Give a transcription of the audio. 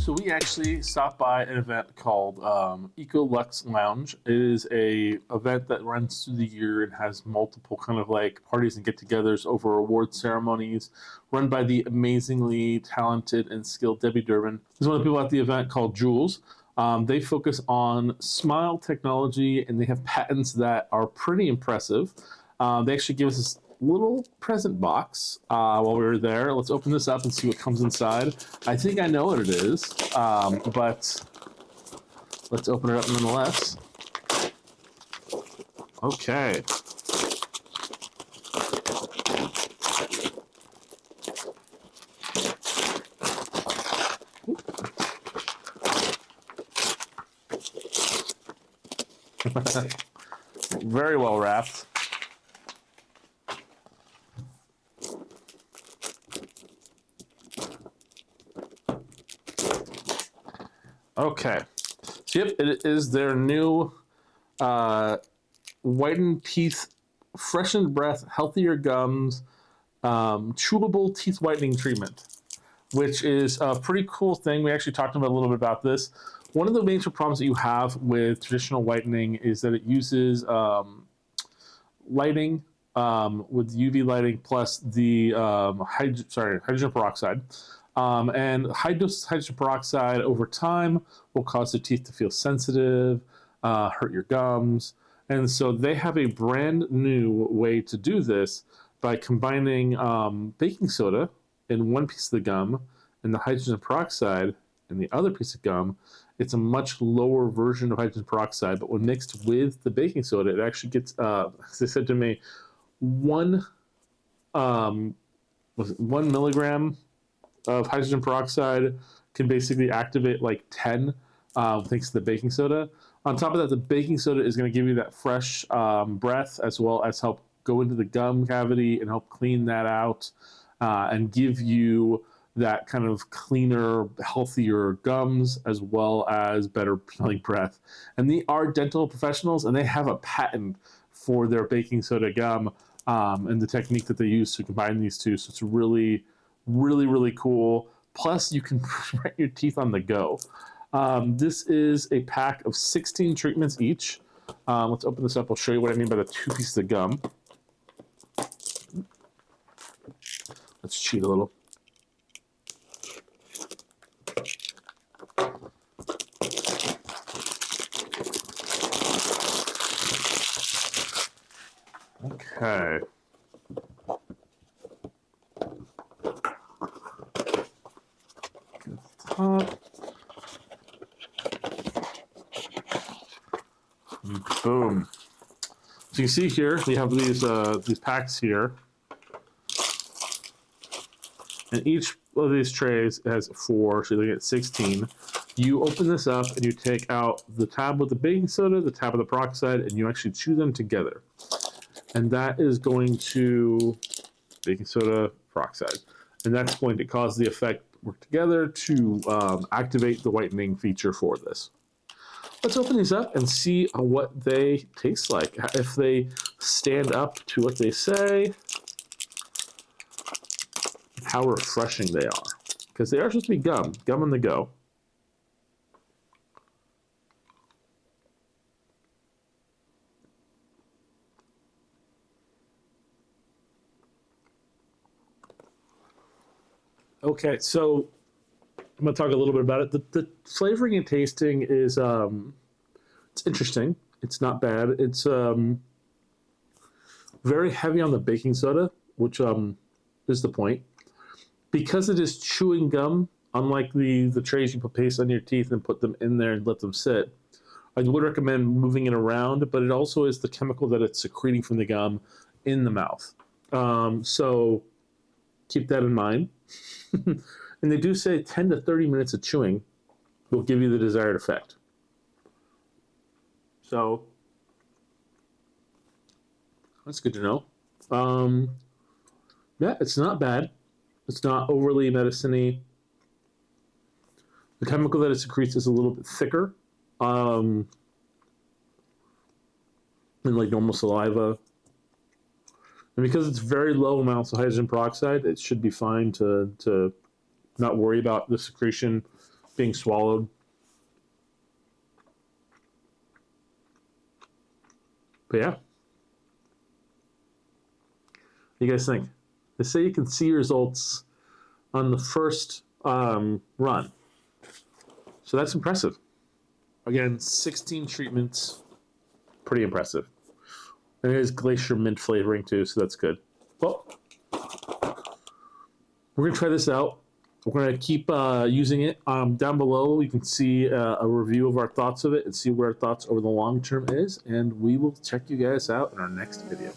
So we actually stopped by an event called Ecoluxe Lounge. It is a event that runs through the year and has multiple kind of like parties and get-togethers over award ceremonies, run by the amazingly talented and skilled Debbie Durbin. There's one of the people at the event called Jules. They focus on smile technology and they have patents that are pretty impressive. They actually give us this little present box while we were there. Let's open this up and see what comes inside. I think I know what it is, but let's open it up nonetheless. Okay. Very well wrapped. Okay, so yep, it is their new whitened teeth, freshened breath, healthier gums, chewable teeth whitening treatment, which is a pretty cool thing. We actually talked about a little bit about this. One of the major problems that you have with traditional whitening is that it uses lighting with UV lighting plus the hydrogen peroxide. And high dose hydrogen peroxide over time will cause the teeth to feel sensitive, hurt your gums. And so they have a brand new way to do this by combining baking soda in one piece of the gum and the hydrogen peroxide in the other piece of gum. It's a much lower version of hydrogen peroxide, but when mixed with the baking soda, it actually gets, as they said to me, 1 milligram of hydrogen peroxide can basically activate like 10 thanks to the baking soda. On top of that, the baking soda is going to give you that fresh breath as well as help go into the gum cavity and help clean that out and give you that kind of cleaner, healthier gums as well as better smelling breath. And they are dental professionals and they have a patent for their baking soda gum and the technique that they use to combine these two. So it's really cool. Plus, you can write your teeth on the go. This is a pack of 16 treatments each. Let's open this up. I'll show you what I mean by the 2 pieces of gum. Let's cheat a little. Okay. Top. Boom. So you can see here, we have these packs here. And each of these trays has 4, so you get 16. You open this up and you take out the tab with the baking soda, the tab with the peroxide, and you actually chew them together. And that is going to baking soda, peroxide. And that's going to cause the effect work together to activate the whitening feature for this. Let's open these up and see what they taste like. If they stand up to what they say, how refreshing they are. Because they are supposed to be gum on the go. Okay, so I'm going to talk a little bit about it. The flavoring and tasting is it's interesting. It's not bad. It's very heavy on the baking soda, which is the point. Because it is chewing gum, unlike the trays you put paste on your teeth and put them in there and let them sit, I would recommend moving it around, but it also is the chemical that it's secreting from the gum in the mouth. So keep that in mind. And they do say 10 to 30 minutes of chewing will give you the desired effect. So that's good to know. Yeah, it's not bad. It's not overly medicine-y. The chemical that it secretes is a little bit thicker than like normal saliva. And because it's very low amounts of hydrogen peroxide, it should be fine to not worry about the secretion being swallowed. But yeah. What do you guys think? They say you can see results on the first run. So that's impressive. Again, 16 treatments. Pretty impressive. And it is glacier mint flavoring too, so that's good. Well, we're going to try this out. We're going to keep using it. Down below, you can see a review of our thoughts of it and see where our thoughts over the long term is. And we will check you guys out in our next video.